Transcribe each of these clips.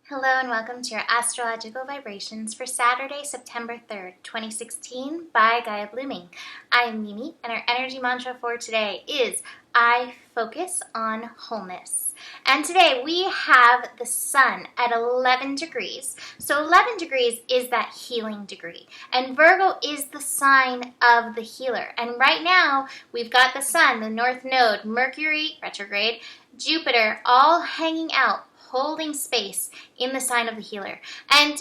Hello and welcome to your astrological vibrations for Saturday, September 3rd, 2016 by Gaia Blooming. I am Mimi and our energy mantra for today is I focus on wholeness. And today we have the sun at 11 degrees. So 11 degrees is that healing degree. And Virgo is the sign of the healer. And right now we've got the sun, the north node, Mercury, retrograde, Jupiter, all hanging out, holding space in the sign of the healer. And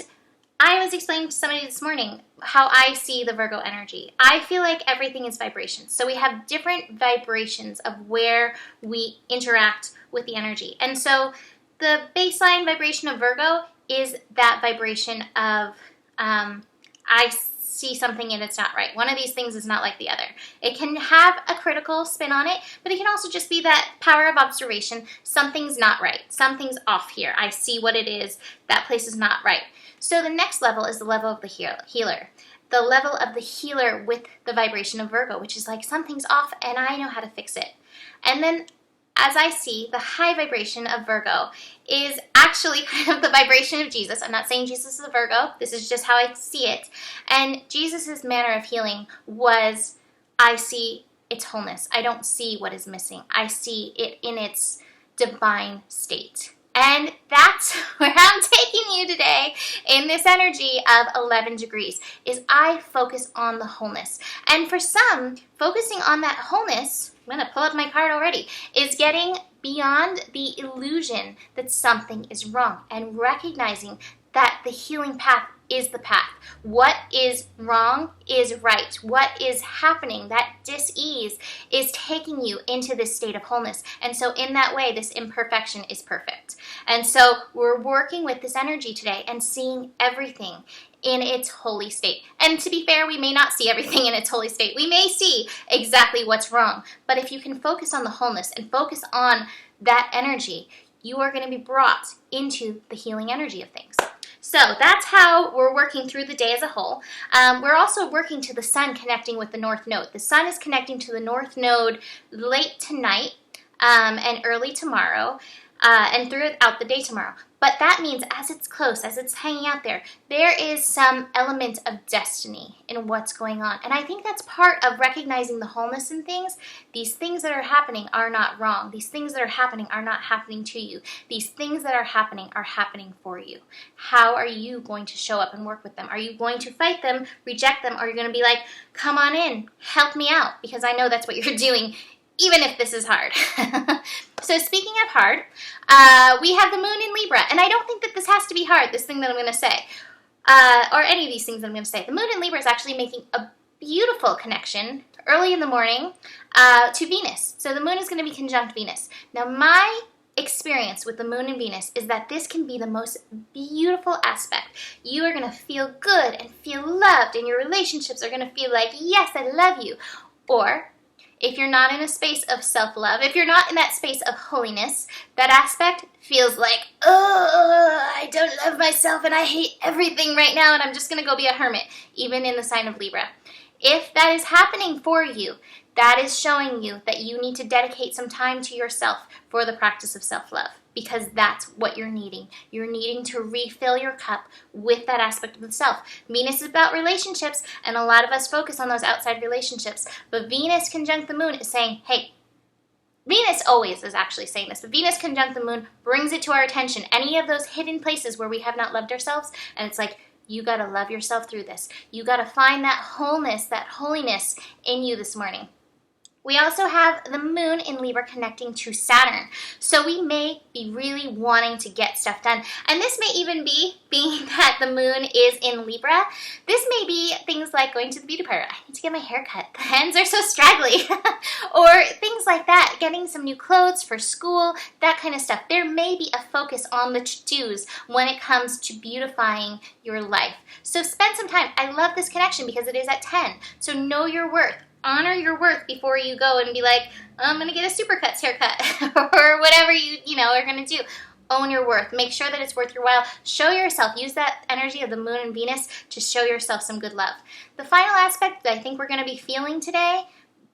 I was explaining to somebody this morning how I see the Virgo energy. I feel like everything is vibration. So we have different vibrations of where we interact with the energy. And so the baseline vibration of Virgo is that vibration of I see something and it's not right. One of these things is not like the other. It can have a critical spin on it, but it can also just be that power of observation. Something's not right. Something's off here. I see what it is. That place is not right. So the next level is the level of the healer. The level of the healer with the vibration of Virgo, which is like something's off and I know how to fix it. And then as I see, the high vibration of Virgo is actually kind of the vibration of Jesus. I'm not saying Jesus is a Virgo. This is just how I see it. And Jesus' manner of healing was, I see its wholeness. I don't see what is missing. I see it in its divine state. And that's where I'm taking you today in this energy of 11 degrees, is I focus on the wholeness. And for some, focusing on that wholeness, I'm going to pull up my card already, is getting beyond the illusion that something is wrong and recognizing that the healing path is the path. What is wrong is right. What is happening, that dis-ease, is taking you into this state of wholeness. And so in that way, this imperfection is perfect. And so we're working with this energy today and seeing everything in its holy state. And to be fair, we may not see everything in its holy state. We may see exactly what's wrong. But if you can focus on the wholeness and focus on that energy, you are going to be brought into the healing energy of things. So that's how we're working through the day as a whole. We're also working to the sun connecting with the north node. The sun is connecting to the north node late tonight and early tomorrow and throughout the day tomorrow. But that means as it's close, as it's hanging out there, there is some element of destiny in what's going on. And I think that's part of recognizing the wholeness in things. These things that are happening are not wrong. These things that are happening are not happening to you. These things that are happening for you. How are you going to show up and work with them? Are you going to fight them, reject them, or are you going to be like, come on in, help me out? Because I know that's what you're doing, even if this is hard. So speaking of hard, we have the moon in Libra. And I don't think that this has to be hard, this thing that I'm going to say, or any of these things that I'm going to say. The moon in Libra is actually making a beautiful connection early in the morning to Venus. So the moon is going to be conjunct Venus. Now my experience with the moon and Venus is that this can be the most beautiful aspect. You are going to feel good and feel loved, and your relationships are going to feel like, yes, I love you. Or if you're not in a space of self-love, if you're not in that space of holiness, that aspect feels like, oh, I don't love myself and I hate everything right now and I'm just going to go be a hermit, even in the sign of Libra. If that is happening for you, that is showing you that you need to dedicate some time to yourself for the practice of self-love, because that's what you're needing. You're needing to refill your cup with that aspect of the self. Venus is about relationships, and a lot of us focus on those outside relationships. But Venus conjunct the moon is saying, hey, Venus always is actually saying this, but Venus conjunct the moon brings it to our attention. Any of those hidden places where we have not loved ourselves, and it's like, you got to love yourself through this. You got to find that wholeness, that holiness in you this morning. We also have the moon in Libra connecting to Saturn. So we may be really wanting to get stuff done. And this may even be, being that the moon is in Libra, this may be things like going to the beauty parlor. I need to get my hair cut. The ends are so straggly. Or things like that, getting some new clothes for school, that kind of stuff. There may be a focus on the to-dos when it comes to beautifying your life. So spend some time. I love this connection because it is at 10. So know your worth. Honor your worth before you go and be like, I'm going to get a Supercuts haircut or whatever you are going to do. Own your worth. Make sure that it's worth your while. Show yourself. Use that energy of the moon and Venus to show yourself some good love. The final aspect that I think we're going to be feeling today,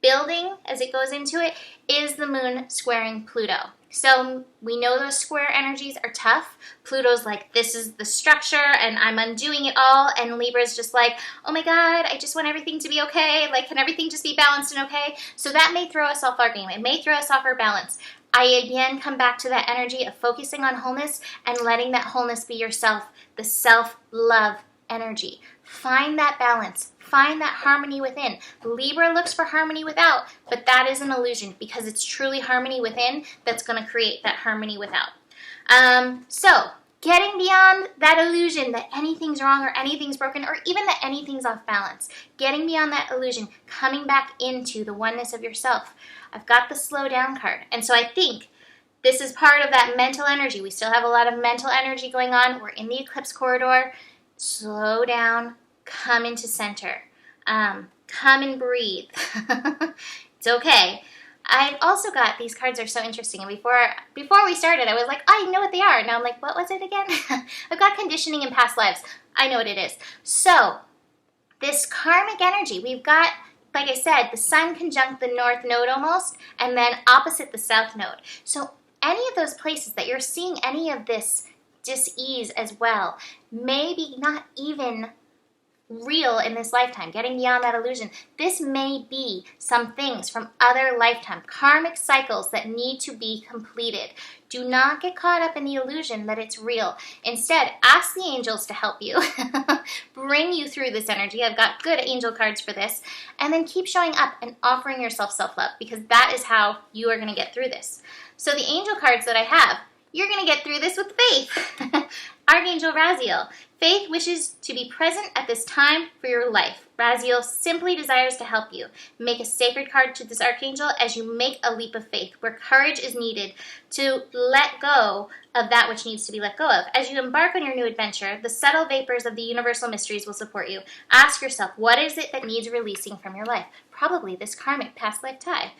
building as it goes into it, is the moon squaring Pluto. So we know those square energies are tough. Pluto's like, this is the structure and I'm undoing it all. And Libra's just like, oh my God, I just want everything to be okay. Like, can everything just be balanced and okay? So that may throw us off our game. It may throw us off our balance. I again come back to that energy of focusing on wholeness and letting that wholeness be yourself, the self-love energy. Find that balance. Find that harmony within. Libra looks for harmony without, but that is an illusion because it's truly harmony within that's going to create that harmony without. So getting beyond that illusion that anything's wrong or anything's broken or even that anything's off balance. Getting beyond that illusion, coming back into the oneness of yourself. I've got the slow down card. And so I think this is part of that mental energy. We still have a lot of mental energy going on. We're in the eclipse corridor. Slow down, come into center. Come and breathe. It's okay. I've also got, these cards are so interesting, and before we started, I was like, I know what they are. Now I'm like, what was it again? I've got conditioning in past lives. I know what it is. So, this karmic energy, we've got, like I said, the sun conjunct the north node almost, and then opposite the south node. So, any of those places that you're seeing any of this dis-ease as well, maybe not even real in this lifetime, getting beyond that illusion. This may be some things from other lifetime, karmic cycles that need to be completed. Do not get caught up in the illusion that it's real. Instead, ask the angels to help you, bring you through this energy. I've got good angel cards for this. And then keep showing up and offering yourself self-love because that is how you are going to get through this. So the angel cards that I have, you're going to get through this with faith. Archangel Raziel. Faith wishes to be present at this time for your life. Raziel simply desires to help you. Make a sacred card to this archangel as you make a leap of faith, where courage is needed to let go of that which needs to be let go of. As you embark on your new adventure, the subtle vapors of the universal mysteries will support you. Ask yourself, what is it that needs releasing from your life? Probably this karmic past life tie.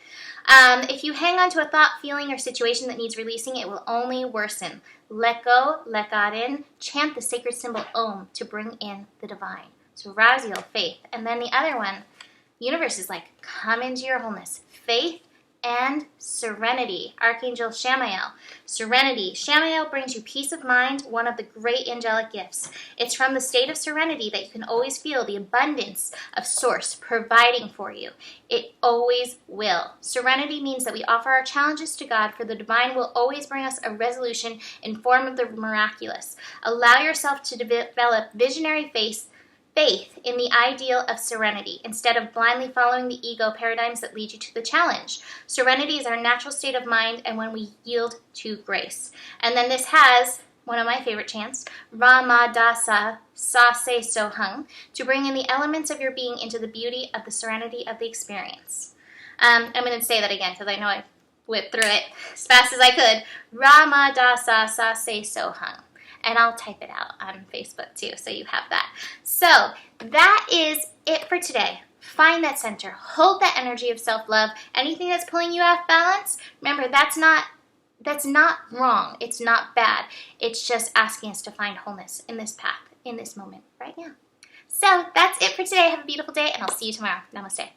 If you hang on to a thought, feeling, or situation that needs releasing, it will only worsen. Let go, let God in, chant the sacred symbol Om to bring in the divine. So Raziel, faith. And then the other one, universe is like, come into your wholeness. Faith and serenity. Archangel Shamael. Serenity. Shamael brings you peace of mind, one of the great angelic gifts. It's from the state of serenity that you can always feel the abundance of Source providing for you. It always will. Serenity means that we offer our challenges to God, for the divine will always bring us a resolution in form of the miraculous. Allow yourself to develop visionary faith in the ideal of serenity, instead of blindly following the ego paradigms that lead you to the challenge. Serenity is our natural state of mind and when we yield to grace. And then this has one of my favorite chants, Ramadasa Sa Se So Hung, to bring in the elements of your being into the beauty of the serenity of the experience. I'm going to say that again because I know I went through it as fast as I could. Ramadasa Sa Se So Hung. And I'll type it out on Facebook too, so you have that. So that is it for today. Find that center. Hold that energy of self-love. Anything that's pulling you off balance, remember, that's not wrong. It's not bad. It's just asking us to find wholeness in this path, in this moment, right now. So that's it for today. Have a beautiful day, and I'll see you tomorrow. Namaste.